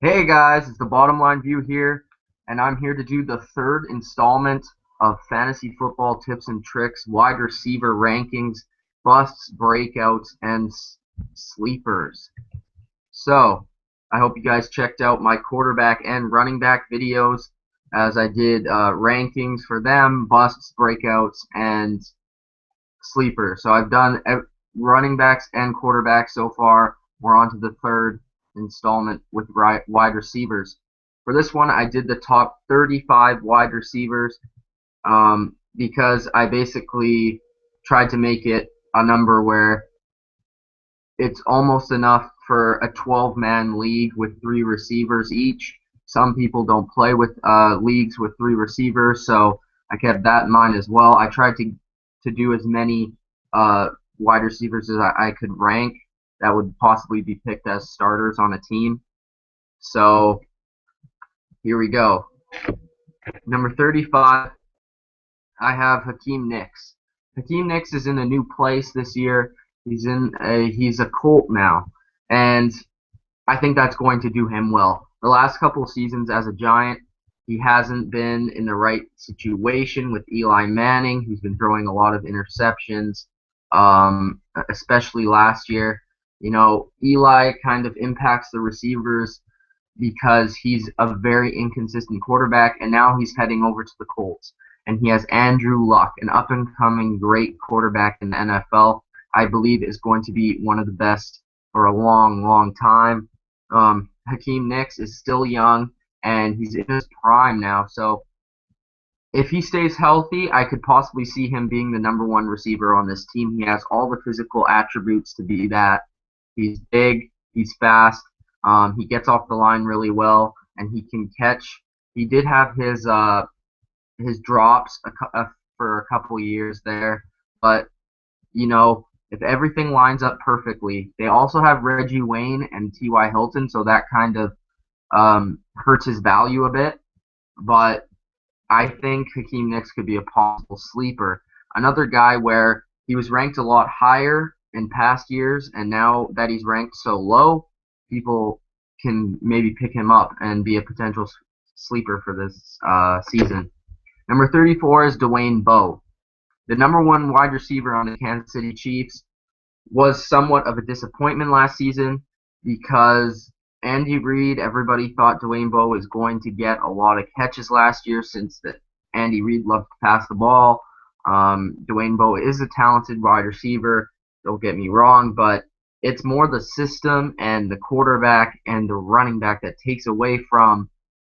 Hey guys, it's the Bottom Line View here, and I'm here to do the third installment of fantasy football tips and tricks, wide receiver rankings, busts, breakouts, and sleepers. So, I hope you guys checked out my quarterback and running back videos as I did rankings for them, busts, breakouts, and sleepers. So I've done running backs and quarterbacks so far. We're on to the third installment with wide receivers. For this one, I did the top 35 wide receivers because I basically tried to make it a number where it's almost enough for a 12-man league with 3 receivers each. Some people don't play with leagues with 3 receivers, so I kept that in mind as well. I tried to do as many wide receivers as I could rank that would possibly be picked as starters on a team. So here we go. Number 35, I have Hakeem Nicks. Hakeem Nicks is in a new place this year. He's a Colt now, and I think that's going to do him well. The last couple of seasons as a Giant, he hasn't been in the right situation with Eli Manning, who's been throwing a lot of interceptions, especially last year. You know, Eli kind of impacts the receivers because he's a very inconsistent quarterback, and now he's heading over to the Colts. And he has Andrew Luck, an up-and-coming great quarterback in the NFL. I believe is going to be one of the best for a long, long time. Hakeem Nicks is still young, and he's in his prime now. So if he stays healthy, I could possibly see him being the #1 receiver on this team. He has all the physical attributes to be that. He's big, he's fast, he gets off the line really well, and he can catch. He did have his drops for a couple years there, but you know, if everything lines up perfectly, they also have Reggie Wayne and T.Y. Hilton, so that kind of hurts his value a bit. But I think Hakeem Nicks could be a possible sleeper. Another guy where he was ranked a lot higher in past years, and now that he's ranked so low, people can maybe pick him up and be a potential sleeper for this season. Number 34 is Dwayne Bowe. The #1 wide receiver on the Kansas City Chiefs was somewhat of a disappointment last season because Andy Reid, everybody thought Dwayne Bowe was going to get a lot of catches last year since Andy Reid loved to pass the ball. Dwayne Bowe is a talented wide receiver, don't get me wrong, but it's more the system and the quarterback and the running back that takes away from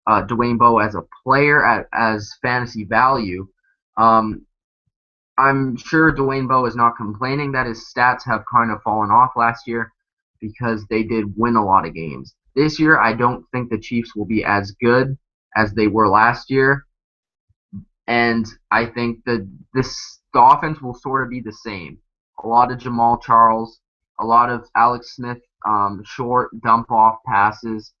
Dwayne Bowe as a player as fantasy value. I'm sure Dwayne Bowe is not complaining that his stats have kind of fallen off last year because they did win a lot of games. This year, I don't think the Chiefs will be as good as they were last year, and I think that the offense will sort of be the same. A lot of Jamal Charles, a lot of Alex Smith, short dump-off passes,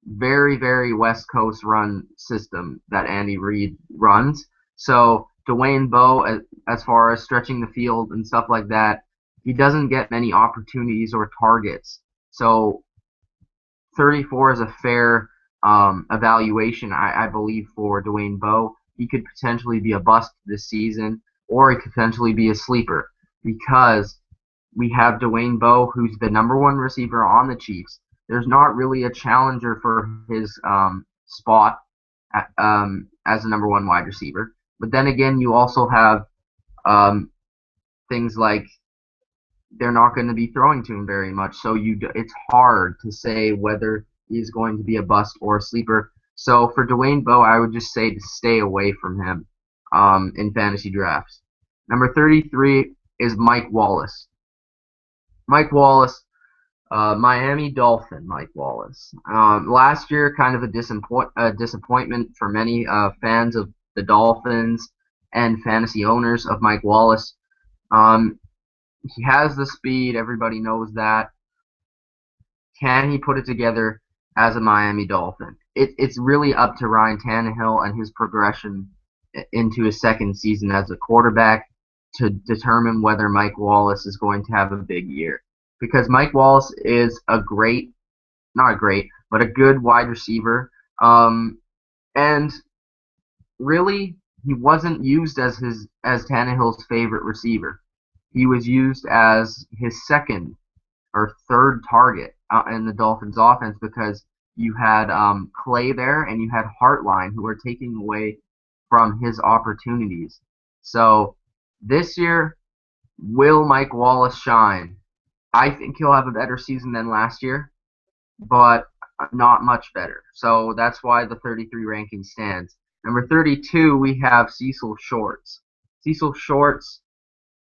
very, very West Coast run system that Andy Reid runs. So Dwayne Bowe, as far as stretching the field and stuff like that, he doesn't get many opportunities or targets. So 34 is a fair evaluation, I believe, for Dwayne Bowe. He could potentially be a bust this season, or he could potentially be a sleeper because we have Dwayne Bowe, who's the #1 receiver on the Chiefs. There's not really a challenger for his spot as a #1 wide receiver. But then again, you also have things like they're not going to be throwing to him very much, so it's hard to say whether he's going to be a bust or a sleeper. So for Dwayne Bowe, I would just say to stay away from him in fantasy drafts. Number 33 is Mike Wallace. Mike Wallace, Miami Dolphin Mike Wallace. Last year, kind of a disappointment for many fans of the Dolphins and fantasy owners of Mike Wallace. He has the speed, everybody knows that. Can he put it together as a Miami Dolphin? It's really up to Ryan Tannehill and his progression into his second season as a quarterback to determine whether Mike Wallace is going to have a big year. Because Mike Wallace is a great not a great, but a good wide receiver. And really, he wasn't used as Tannehill's favorite receiver. He was used as his second or third target in the Dolphins' offense because you had Clay there and you had Hartline who were taking away from his opportunities. So this year, will Mike Wallace shine? I think he'll have a better season than last year, but not much better. So that's why the 33 ranking stands. Number 32, we have Cecil Shorts. Cecil Shorts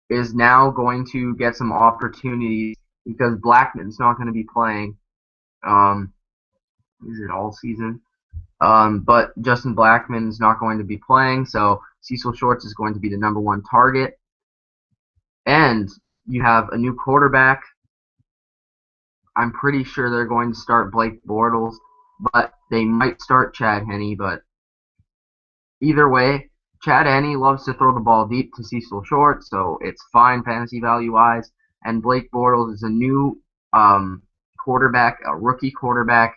is now going to get some opportunities because Blackman's not going to be playing. Is it all season? But Justin Blackman is not going to be playing, so Cecil Shorts is going to be the number one target. And you have a new quarterback. I'm pretty sure they're going to start Blake Bortles, but they might start Chad Henne. But either way, Chad Henne loves to throw the ball deep to Cecil Shorts, so it's fine fantasy value-wise. And Blake Bortles is a new quarterback, a rookie quarterback,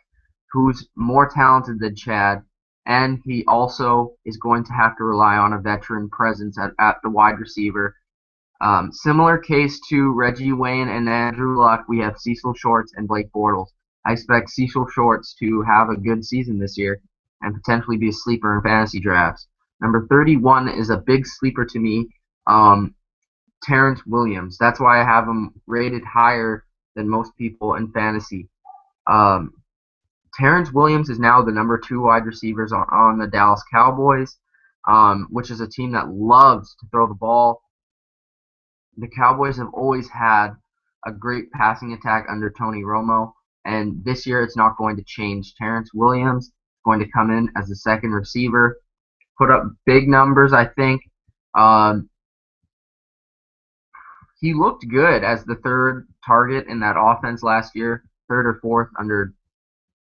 who's more talented than Chad, and he also is going to have to rely on a veteran presence at the wide receiver. Similar case to Reggie Wayne and Andrew Luck, we have Cecil Shorts and Blake Bortles. I expect Cecil Shorts to have a good season this year and potentially be a sleeper in fantasy drafts. Number 31 is a big sleeper to me, Terrence Williams. That's why I have him rated higher than most people in fantasy. Terrence Williams is now the number 2 wide receivers on the Dallas Cowboys, which is a team that loves to throw the ball. The Cowboys have always had a great passing attack under Tony Romo, and this year it's not going to change. Terrence Williams is going to come in as the second receiver, put up big numbers, I think. He looked good as the third target in that offense last year, third or fourth under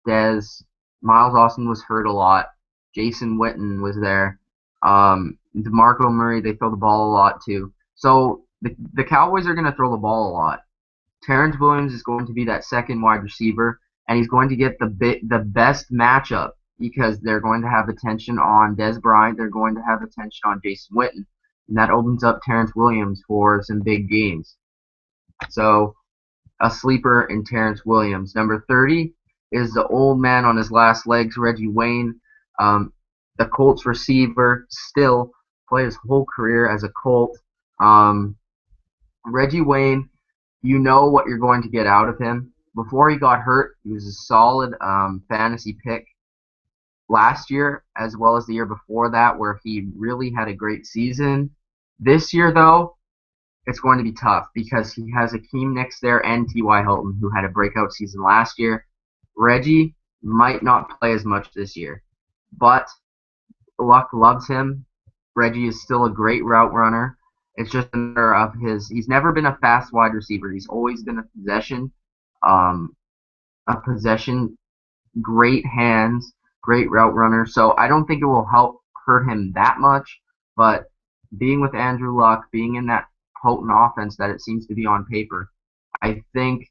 Dez. Miles Austin was hurt a lot. Jason Witten was there. DeMarco Murray, they throw the ball a lot too. So the Cowboys are going to throw the ball a lot. Terrence Williams is going to be that second wide receiver, and he's going to get the best matchup because they're going to have attention on Dez Bryant. They're going to have attention on Jason Witten. And that opens up Terrence Williams for some big games. So a sleeper in Terrence Williams. Number 30 is the old man on his last legs, Reggie Wayne. The Colts receiver, still played his whole career as a Colt. Reggie Wayne, you know what you're going to get out of him. Before he got hurt, he was a solid fantasy pick last year as well as the year before that, where he really had a great season. This year, though, it's going to be tough because he has Akeem Nicks there and T.Y. Hilton, who had a breakout season last year. Reggie might not play as much this year, but Luck loves him. Reggie is still a great route runner. It's just a matter of he's never been a fast wide receiver. He's always been a possession, great hands, great route runner. So I don't think it will hurt him that much, but being with Andrew Luck, being in that potent offense that it seems to be on paper, I think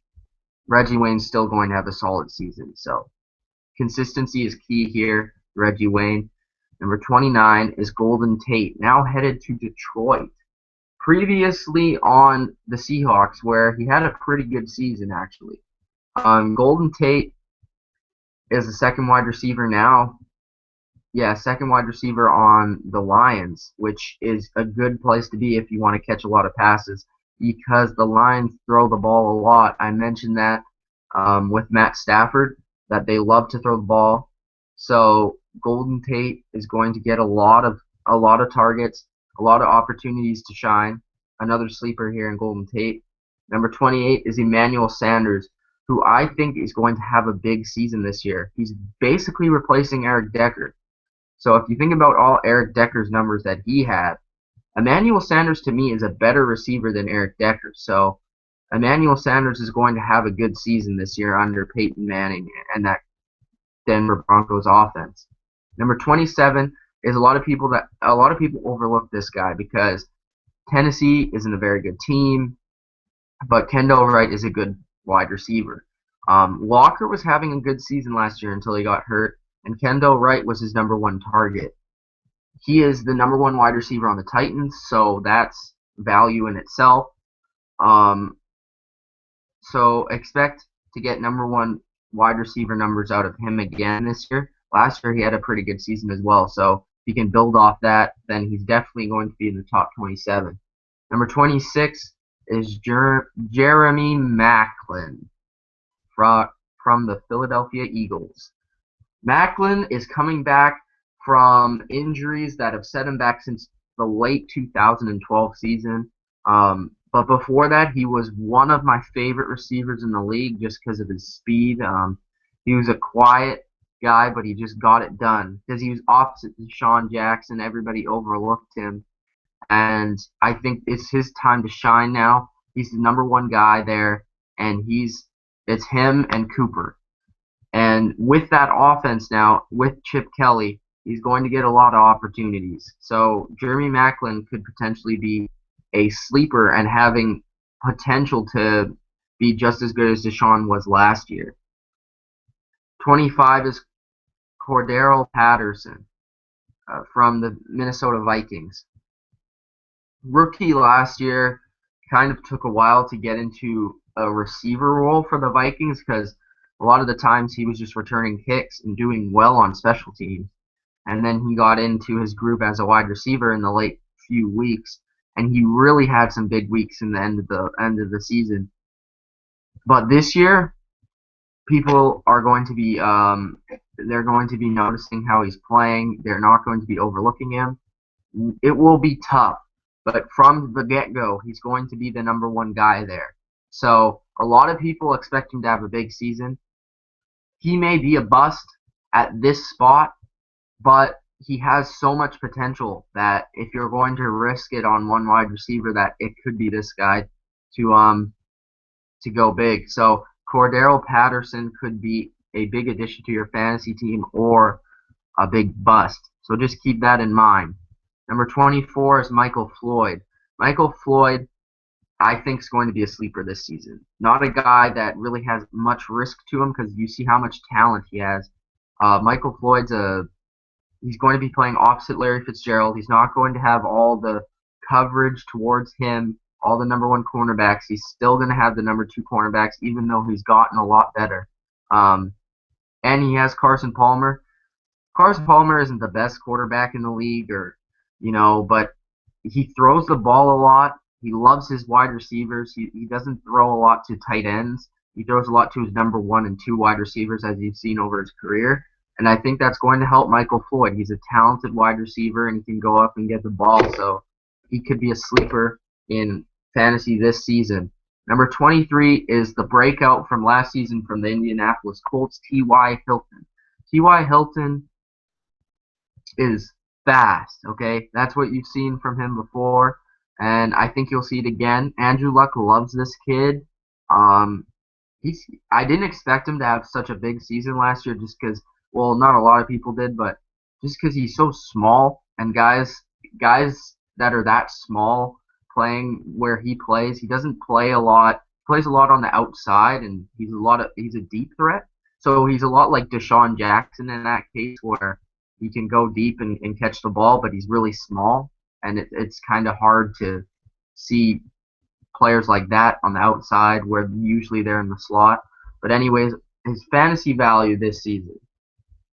Reggie Wayne's still going to have a solid season. So consistency is key here, Reggie Wayne. Number 29 is Golden Tate, now headed to Detroit. Previously on the Seahawks, where he had a pretty good season, actually. Golden Tate is the second wide receiver now. Yeah, second wide receiver on the Lions, which is a good place to be if you want to catch a lot of passes because the Lions throw the ball a lot. I mentioned that with Matt Stafford, that they love to throw the ball. So Golden Tate is going to get a lot of targets, a lot of opportunities to shine. Another sleeper here in Golden Tate. Number 28 is Emmanuel Sanders, who I think is going to have a big season this year. He's basically replacing Eric Decker. So if you think about all Eric Decker's numbers that he had, Emmanuel Sanders to me is a better receiver than Eric Decker. So Emmanuel Sanders is going to have a good season this year under Peyton Manning and that Denver Broncos offense. Number 27 is a lot of people overlook this guy because Tennessee isn't a very good team, but Kendall Wright is a good wide receiver. Walker was having a good season last year until he got hurt, and Kendall Wright was his number one target. He is the number one wide receiver on the Titans, so that's value in itself. Um, so expect to get number one wide receiver numbers out of him again this year. Last year he had a pretty good season as well, so if he can build off that, then he's definitely going to be in the top 27. Number 26 is Jeremy Maclin from the Philadelphia Eagles. Maclin is coming back from injuries that have set him back since the late 2012 season. But before that, he was one of my favorite receivers in the league just because of his speed. He was a quiet guy, but he just got it done because he was opposite to Sean Jackson. Everybody overlooked him, and I think it's his time to shine now. He's the number one guy there, and it's him and Cooper. And with that offense now, with Chip Kelly, he's going to get a lot of opportunities. So Jeremy Maclin could potentially be a sleeper and having potential to be just as good as Desean was last year. 25 is Cordarelle Patterson from the Minnesota Vikings. Rookie last year, kind of took a while to get into a receiver role for the Vikings because a lot of the times he was just returning kicks and doing well on special teams. And then he got into his groove as a wide receiver in the late few weeks, and he really had some big weeks in the end of the season. But this year, people are going to be they're going to be noticing how he's playing. They're not going to be overlooking him. It will be tough, but from the get-go, he's going to be the number one guy there. So a lot of people expect him to have a big season. He may be a bust at this spot, but he has so much potential that if you're going to risk it on one wide receiver, that it could be this guy to go big. So Cordarelle Patterson could be a big addition to your fantasy team or a big bust. So just keep that in mind. Number 24 is Michael Floyd. Michael Floyd, I think, is going to be a sleeper this season. Not a guy that really has much risk to him because you see how much talent he has. Michael Floyd's he's going to be playing opposite Larry Fitzgerald. He's not going to have all the coverage towards him, all the number one cornerbacks. He's still going to have the number two cornerbacks, even though he's gotten a lot better. And he has Carson Palmer. Carson Palmer isn't the best quarterback in the league, but he throws the ball a lot. He loves his wide receivers. He doesn't throw a lot to tight ends. He throws a lot to his number one and two wide receivers, as you've seen over his career. And I think that's going to help Michael Floyd. He's a talented wide receiver, and he can go up and get the ball. So he could be a sleeper in fantasy this season. Number 23 is the breakout from last season from the Indianapolis Colts, T.Y. Hilton. T.Y. Hilton is fast, okay? That's what you've seen from him before, and I think you'll see it again. Andrew Luck loves this kid. I didn't expect him to have such a big season last year just because, well, not a lot of people did, but just because he's so small, and guys that are that small playing where he plays, he doesn't play a lot. He plays a lot on the outside, and he's a deep threat. So he's a lot like Deshaun Jackson in that case, where he can go deep and catch the ball, but he's really small, and it's kind of hard to see players like that on the outside where usually they're in the slot. But anyways, his fantasy value this season,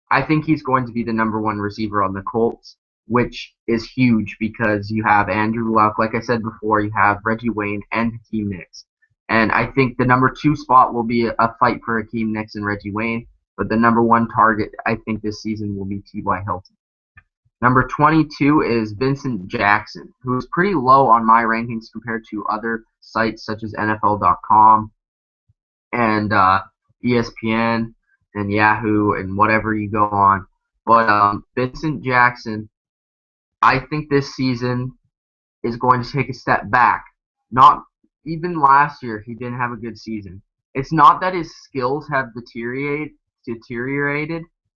I think he's going to be the number one receiver on the Colts, which is huge because you have Andrew Luck, like I said before, you have Reggie Wayne and Hakeem Nicks. And I think the number two spot will be a fight for Hakeem Nicks and Reggie Wayne, but the number one target, I think, this season will be T.Y. Hilton. Number 22 is Vincent Jackson, who is pretty low on my rankings compared to other sites such as NFL.com and ESPN and Yahoo and whatever you go on. But Vincent Jackson, I think this season is going to take a step back. Not even last year, he didn't have a good season. It's not that his skills have deteriorated.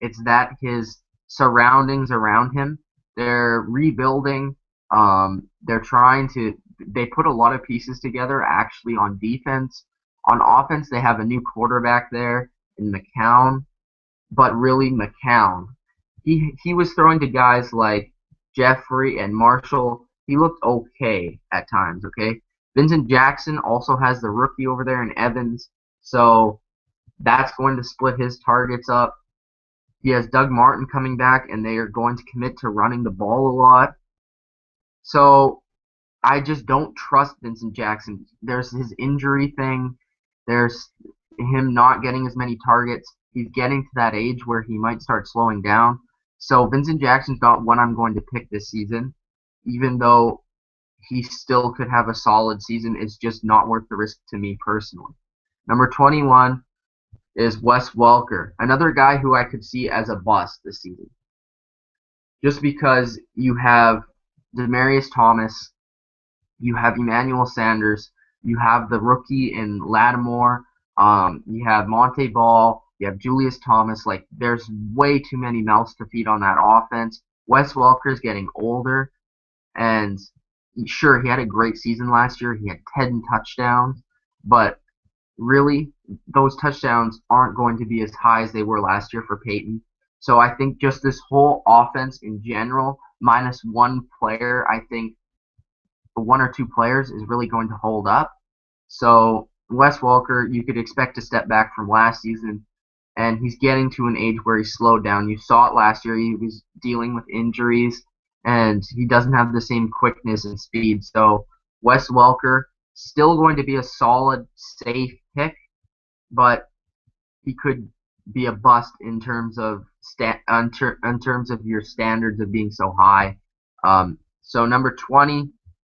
It's that his surroundings around him, they're rebuilding. They put a lot of pieces together actually on defense. On offense, they have a new quarterback there in McCown, but really McCown. He was throwing to guys like Jeffery and Marshall. He looked okay at times, okay? Vincent Jackson also has the rookie over there in Evans, so that's going to split his targets up. He has Doug Martin coming back, and they are going to commit to running the ball a lot. So I just don't trust Vincent Jackson. There's his injury thing. There's him not getting as many targets. He's getting to that age where he might start slowing down. So Vincent Jackson's not one I'm going to pick this season, even though he still could have a solid season. It's just not worth the risk to me personally. Number 21 is Wes Welker, another guy who I could see as a bust this season. Just because you have Demaryius Thomas, you have Emmanuel Sanders, you have the rookie in Lattimore, you have Monte Ball, you have Julius Thomas. Like, there's way too many mouths to feed on that offense. Wes Welker's getting older, and sure, he had a great season last year. He had 10 touchdowns, but really, those touchdowns aren't going to be as high as they were last year for Peyton. So I think just this whole offense in general, minus one player, I think one or two players is really going to hold up. So Wes Welker, you could expect to step back from last season, and he's getting to an age where he's slowed down. You saw it last year. He was dealing with injuries, and he doesn't have the same quickness and speed. So Wes Welker, still going to be a solid, safe pick, but he could be a bust in terms of in terms of your standards of being so high. So number 20,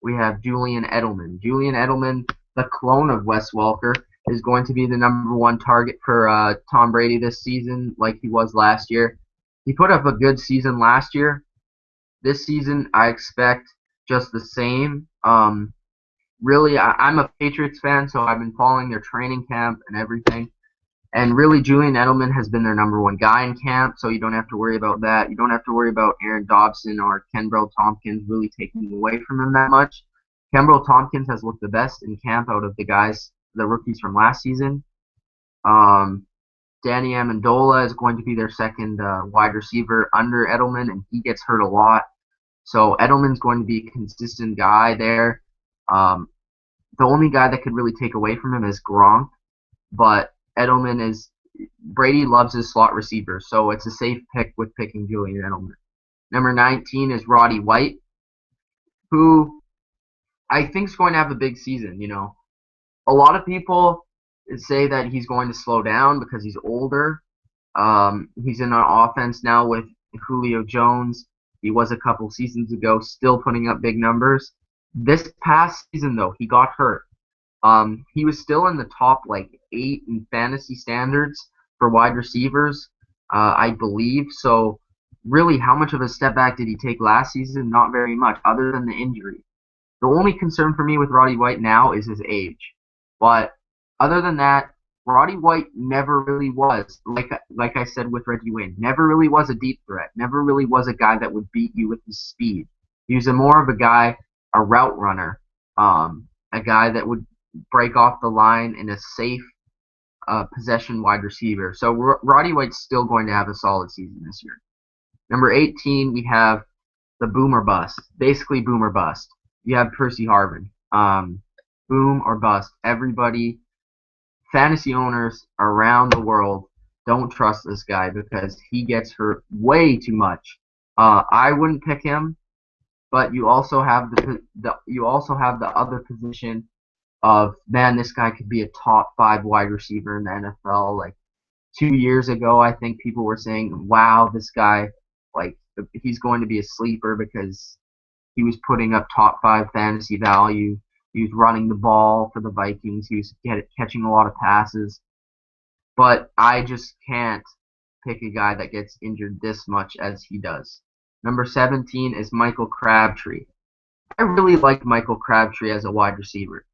we have Julian Edelman. Julian Edelman, the clone of Wes Welker, is going to be the number one target for Tom Brady this season, like he was last year. He put up a good season last year. This season, I expect just the same. Really, I'm a Patriots fan, so I've been following their training camp and everything. And really, Julian Edelman has been their number one guy in camp, so you don't have to worry about that. You don't have to worry about Aaron Dobson or Kenbrell Tompkins really taking away from him that much. Kenbrell Tompkins has looked the best in camp out of the guys, the rookies from last season. Danny Amendola is going to be their second wide receiver under Edelman, and he gets hurt a lot. So Edelman's going to be a consistent guy there. The only guy that could really take away from him is Gronk, but Brady loves his slot receiver, so it's a safe pick with picking Julian Edelman. Number 19 is Roddy White, who I think is going to have a big season. You know, a lot of people say that he's going to slow down because he's older. He's in an offense now with Julio Jones. He was a couple seasons ago, still putting up big numbers. This past season, though, he got hurt. He was still in the top, 8 in fantasy standards for wide receivers, I believe. So, really, how much of a step back did he take last season? Not very much, other than the injury. The only concern for me with Roddy White now is his age. But other than that, Roddy White never really was, like I said with Reggie Wayne, never really was a deep threat. Never really was a guy that would beat you with his speed. He was more of a guy, a route runner, a guy that would break off the line in a safe possession wide receiver. So Roddy White's still going to have a solid season this year. Number 18, we have the boomer bust. Basically boomer bust. You have Percy Harvin. Boom or bust. Everybody, fantasy owners around the world, don't trust this guy because he gets hurt way too much. I wouldn't pick him, but you also have the other position of, man, this guy could be a top 5 wide receiver in the NFL. Like 2 years ago, I think people were saying, wow, this guy, he's going to be a sleeper because he was putting up top 5 fantasy value. He was running the ball for the Vikings. He was catching a lot of passes. But I just can't pick a guy that gets injured this much as he does. Number 17 is Michael Crabtree. I really like Michael Crabtree as a wide receiver.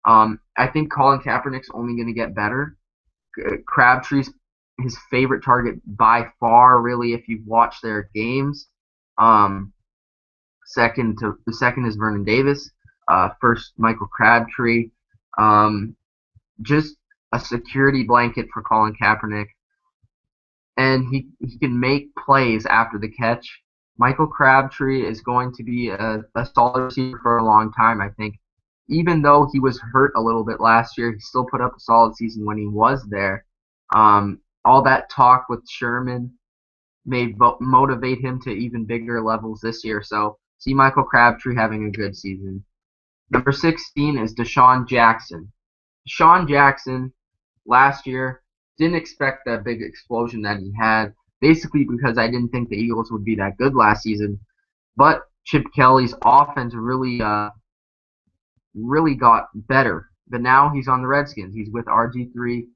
I think Colin Kaepernick's only going to get better. Crabtree's his favorite target by far, really, if you've watched their games. Second is Vernon Davis. First, Michael Crabtree. Just a security blanket for Colin Kaepernick, and he can make plays after the catch. Michael Crabtree is going to be a solid receiver for a long time, I think. Even though he was hurt a little bit last year, he still put up a solid season when he was there. All that talk with Sherman may motivate him to even bigger levels this year. So see Michael Crabtree having a good season. Number 16 is Desean Jackson. Desean Jackson last year didn't expect that big explosion that he had, basically because I didn't think the Eagles would be that good last season. But Chip Kelly's offense really got better. But now he's on the Redskins. He's with RG3.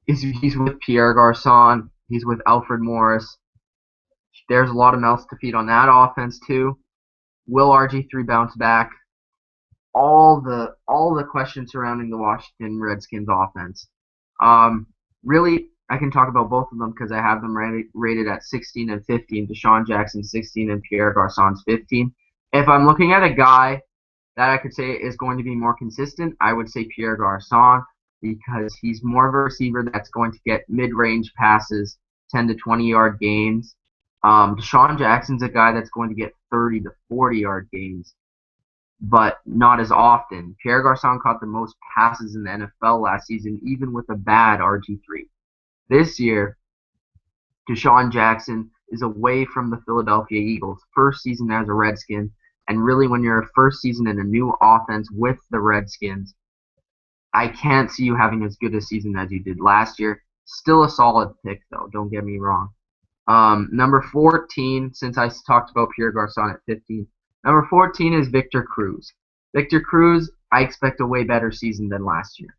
He's with Pierre Garcon. He's with Alfred Morris. There's a lot of mouths to feed on that offense too. Will RG3 bounce back? All the questions surrounding the Washington Redskins offense. Really, I can talk about both of them because I have them rated at 16 and 15. Desean Jackson 16 and Pierre Garcon's 15. If I'm looking at a guy that I could say is going to be more consistent, I would say Pierre Garcon, because he's more of a receiver that's going to get mid-range passes, 10 to 20-yard gains. Desean Jackson's a guy that's going to get 30 to 40-yard gains, but not as often. Pierre Garcon caught the most passes in the NFL last season, even with a bad RG3. This year, Desean Jackson is away from the Philadelphia Eagles, first season as a Redskin, and really when you're a first season in a new offense with the Redskins, I can't see you having as good a season as you did last year. Still a solid pick, though, don't get me wrong. Number 14, since I talked about Pierre Garcon at 15, number 14 is Victor Cruz. Victor Cruz, I expect a way better season than last year.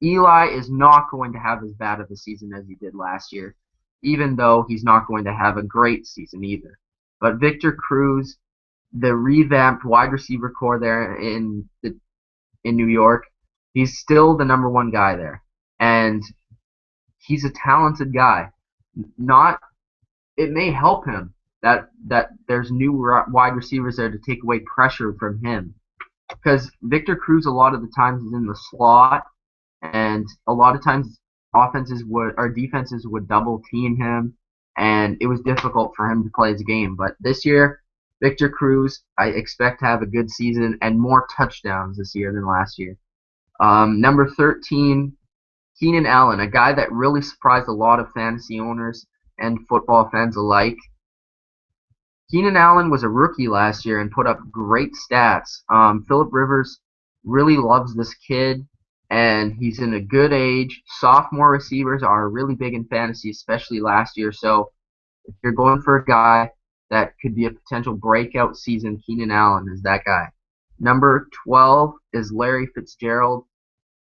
Eli is not going to have as bad of a season as he did last year, even though he's not going to have a great season either. But Victor Cruz, the revamped wide receiver core there in New York, he's still the number one guy there, and he's a talented guy. It may help him that there's new wide receivers there to take away pressure from him, because Victor Cruz a lot of the times is in the slot, and a lot of times defenses would double team him, and it was difficult for him to play his game. But this year, Victor Cruz, I expect to have a good season and more touchdowns this year than last year. Number 13, Keenan Allen, a guy that really surprised a lot of fantasy owners and football fans alike. Keenan Allen was a rookie last year and put up great stats. Phillip Rivers really loves this kid, and he's in a good age. Sophomore receivers are really big in fantasy, especially last year. So if you're going for a guy that could be a potential breakout season, Keenan Allen is that guy. Number 12 is Larry Fitzgerald.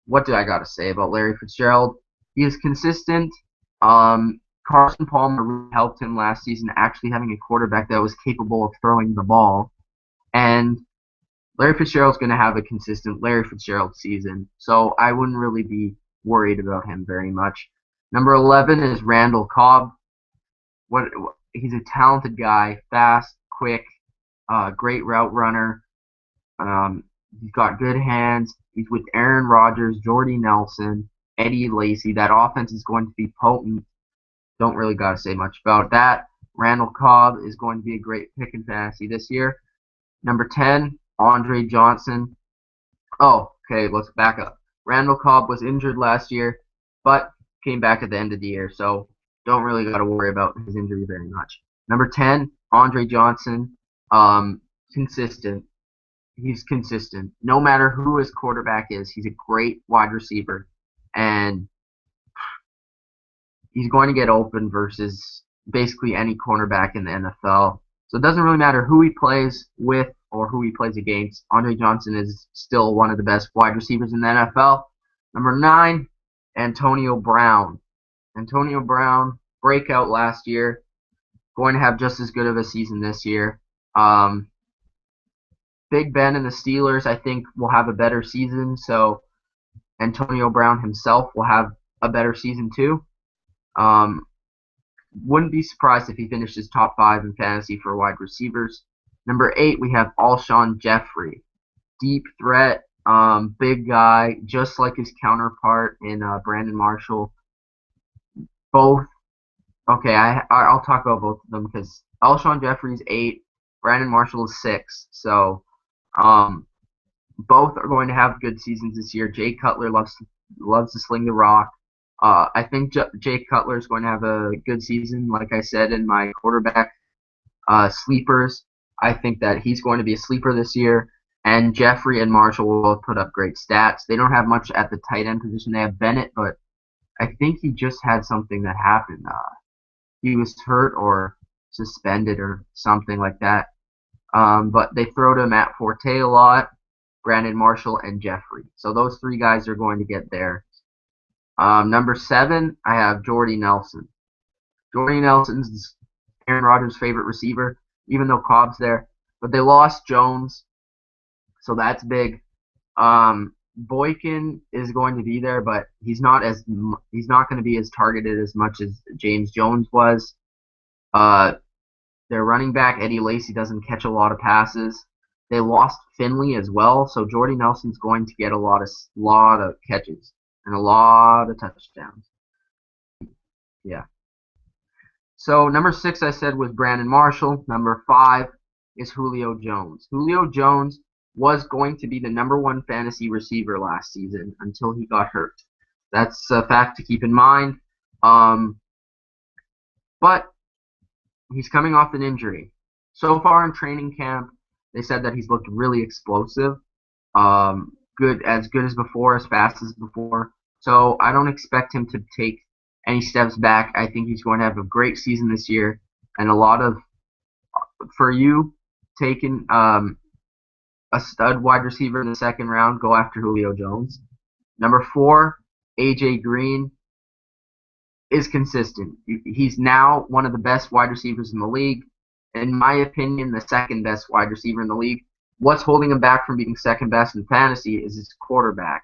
What do I got to say about Larry Fitzgerald? He is consistent. Carson Palmer really helped him last season, actually having a quarterback that was capable of throwing the ball. And Larry Fitzgerald's going to have a consistent Larry Fitzgerald season, so I wouldn't really be worried about him very much. Number 11 is Randall Cobb. He's a talented guy, fast, quick, great route runner. He's got good hands. He's with Aaron Rodgers, Jordy Nelson, Eddie Lacy. That offense is going to be potent. Don't really got to say much about that. Randall Cobb is going to be a great pick in fantasy this year. Number 10, Andre Johnson. Oh, okay, let's back up. Randall Cobb was injured last year, but came back at the end of the year, so don't really got to worry about his injury very much. Number 10, Andre Johnson. Consistent. He's consistent. No matter who his quarterback is, he's a great wide receiver, and he's going to get open versus basically any cornerback in the NFL. So it doesn't really matter who he plays with or who he plays against. Andre Johnson is still one of the best wide receivers in the NFL. Number 9, Antonio Brown. Antonio Brown, breakout last year, going to have just as good of a season this year. Big Ben and the Steelers, I think, will have a better season, so Antonio Brown himself will have a better season too. Wouldn't be surprised if he finishes top 5 in fantasy for wide receivers. Number 8, we have Alshon Jeffery. Deep threat. Big guy, just like his counterpart in Brandon Marshall. Both okay. I'll talk about both of them because Alshon Jeffery's 8, Brandon Marshall is 6. So um, both are going to have good seasons this year. Jay Cutler loves to sling the rock. I think Jay Cutler is going to have a good season. Like I said in my quarterback sleepers, I think that he's going to be a sleeper this year. And Jeffery and Marshall will both put up great stats. They don't have much at the tight end position. They have Bennett, but I think he just had something that happened. He was hurt or suspended or something like that. But they throw to Matt Forte a lot, Brandon Marshall, and Jeffery. So those 3 guys are going to get there. Number 7, I have Jordy Nelson. Jordy Nelson's Aaron Rodgers' favorite receiver, even though Cobb's there. But they lost Jones, so that's big. Boykin is going to be there, but he's not going to be as targeted as much as James Jones was. Their running back Eddie Lacy doesn't catch a lot of passes. They lost Finley as well, so Jordy Nelson's going to get a lot of catches and a lot of touchdowns. Yeah. So number 6 I said was Brandon Marshall. Number 5 is Julio Jones. Julio Jones was going to be the number 1 fantasy receiver last season until he got hurt. That's a fact to keep in mind. But he's coming off an injury. So far in training camp, they said that he's looked really explosive. Good as before, as fast as before. So I don't expect him to take any steps back. I think he's going to have a great season this year. And a lot of, for you, taking a stud wide receiver in the 2nd round, go after Julio Jones. Number 4, AJ Green is consistent. He's now one of the best wide receivers in the league. In my opinion, the 2nd best wide receiver in the league. What's holding him back from being 2nd best in fantasy is his quarterback.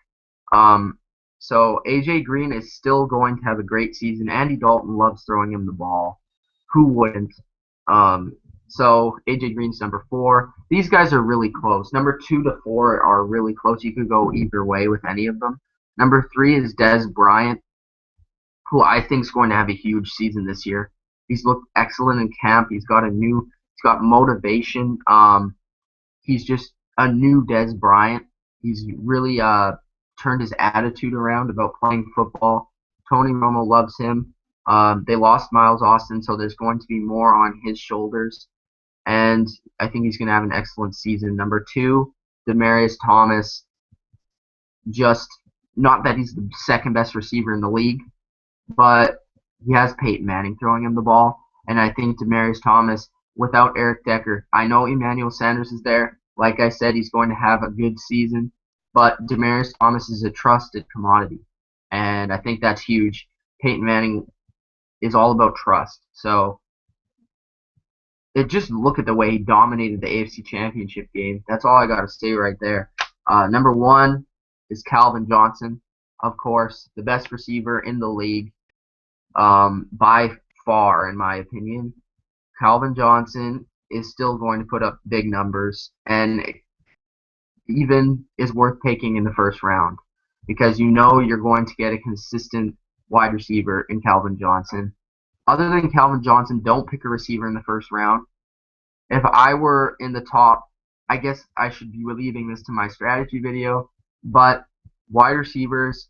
So AJ Green is still going to have a great season. Andy Dalton loves throwing him the ball. Who wouldn't? So AJ Green's number 4. These guys are really close. Number 2 to 4 are really close. You could go either way with any of them. Number 3 is Bryant, who I think is going to have a huge season this year. He's looked excellent in camp. He's got motivation. He's just a new Bryant. He's really turned his attitude around about playing football. Tony Romo loves him. They lost Miles Austin, so there's going to be more on his shoulders. And I think he's going to have an excellent season. Number 2, Demaryius Thomas. Just not that he's the 2nd best receiver in the league, but he has Peyton Manning throwing him the ball. And I think Demaryius Thomas, without Eric Decker, I know Emmanuel Sanders is there. Like I said, he's going to have a good season. But Demaryius Thomas is a trusted commodity. And I think that's huge. Peyton Manning is all about trust. So just look at the way he dominated the AFC Championship game. That's all I got to say right there. Number 1 is Calvin Johnson, of course, the best receiver in the league by far, in my opinion. Calvin Johnson is still going to put up big numbers and even is worth taking in the 1st round because you know you're going to get a consistent wide receiver in Calvin Johnson. Other than Calvin Johnson, don't pick a receiver in the 1st round. If I were in the top, I guess I should be leaving this to my strategy video, but wide receivers,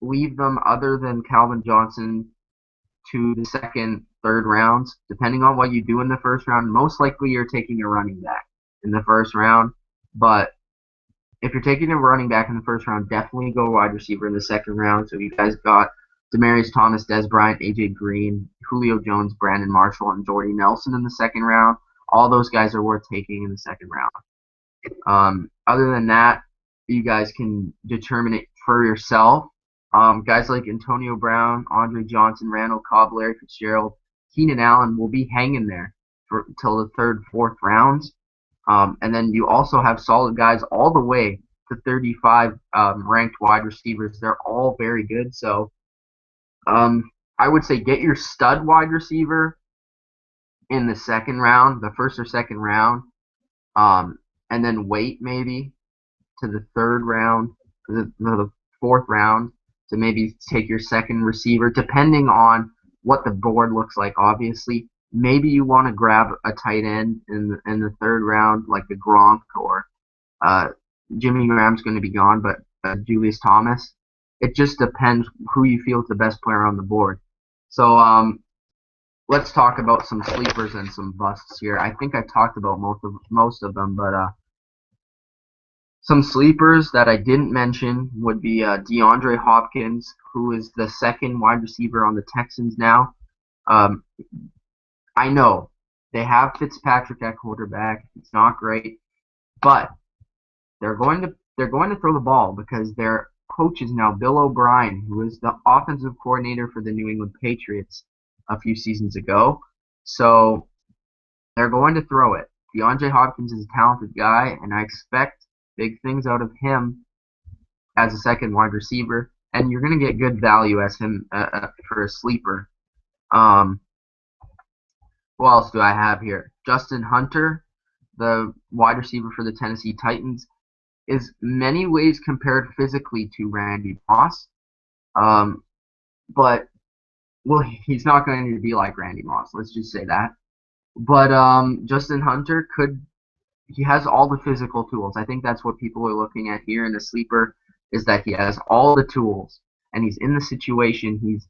leave them other than Calvin Johnson to the 2nd, 3rd rounds, depending on what you do in the 1st round. Most likely you're taking a running back in the 1st round, but if you're taking a running back in the 1st round, definitely go wide receiver in the 2nd round. So you guys got Demaryius Thomas, Bryant, AJ Green, Julio Jones, Brandon Marshall, and Jordy Nelson in the 2nd round. All those guys are worth taking in the 2nd round. Other than that, you guys can determine it for yourself. Guys like Antonio Brown, Andre Johnson, Randall, Cobb, Larry Fitzgerald, Keenan Allen will be hanging there until the 3rd, 4th rounds. And then you also have solid guys all the way to 35 ranked wide receivers. They're all very good. So I would say get your stud wide receiver in the 2nd round, the 1st or 2nd round, and then wait maybe to the third round, the fourth round, to maybe take your second receiver, depending on what the board looks like. Obviously, maybe you want to grab a tight end in the third round, like the Gronk, or Jimmy Graham's going to be gone, but Julius Thomas. It just depends who you feel is the best player on the board. So let's talk about some sleepers and some busts here. I think I talked about most of them, but some sleepers that I didn't mention would be DeAndre Hopkins, who is the second wide receiver on the Texans now. I know they have Fitzpatrick at quarterback. It's not great, but they're going to throw the ball because their coach is now Bill O'Brien, who is the offensive coordinator for the New England Patriots a few seasons ago. So they're going to throw it. DeAndre Hopkins is a talented guy, and I expect big things out of him as a second wide receiver, and you're going to get good value as him for a sleeper. Who else do I have here? Justin Hunter, the wide receiver for the Tennessee Titans, is many ways compared physically to Randy Moss, but well, he's not going to be like Randy Moss. Let's just say that. But Justin Hunter he has all the physical tools. I think that's what people are looking at here in the sleeper, is that he has all the tools, and he's in the situation. He's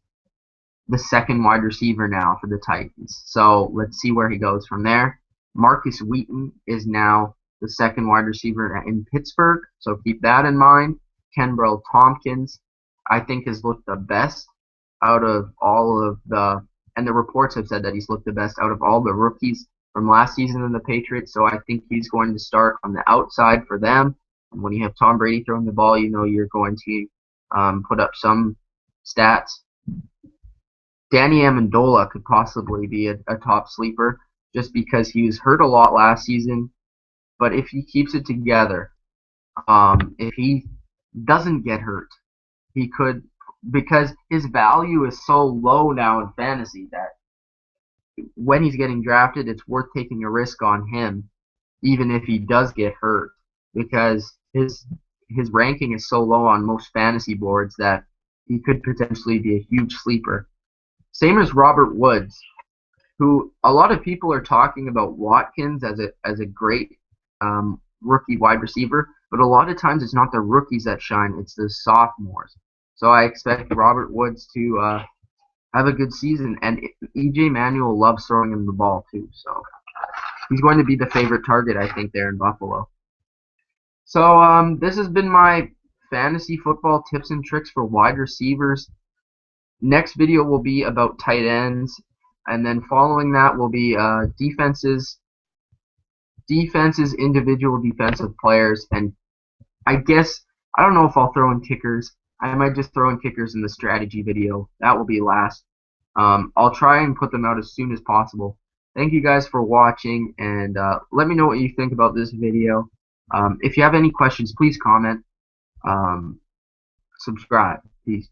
the second wide receiver now for the Titans. So let's see where he goes from there. Marcus Wheaton is now the second wide receiver in Pittsburgh, so keep that in mind. Kenbrell Tompkins, I think, has looked the best out of all of and the reports have said that he's looked the best out of all the rookies from last season in the Patriots, so I think he's going to start on the outside for them. And when you have Tom Brady throwing the ball, you know you're going to put up some stats. Danny Amendola could possibly be a top sleeper just because he was hurt a lot last season. But if he keeps it together, if he doesn't get hurt, he could, because his value is so low now in fantasy that when he's getting drafted, it's worth taking a risk on him, even if he does get hurt, because his ranking is so low on most fantasy boards that he could potentially be a huge sleeper. Same as Robert Woods, who a lot of people are talking about Watkins as a great rookie wide receiver, but a lot of times it's not the rookies that shine, it's the sophomores. So I expect Robert Woods to have a good season, and E.J. Manuel loves throwing him the ball too, so he's going to be the favorite target, I think, there in Buffalo. So this has been my fantasy football tips and tricks for wide receivers. Next video will be about tight ends, and then following that will be defenses, individual defensive players, and I guess, I don't know if I'll throw in kickers. I might just throw in kickers in the strategy video. That will be last. I'll try and put them out as soon as possible. Thank you guys for watching, and let me know what you think about this video. If you have any questions, please comment. Subscribe. Peace.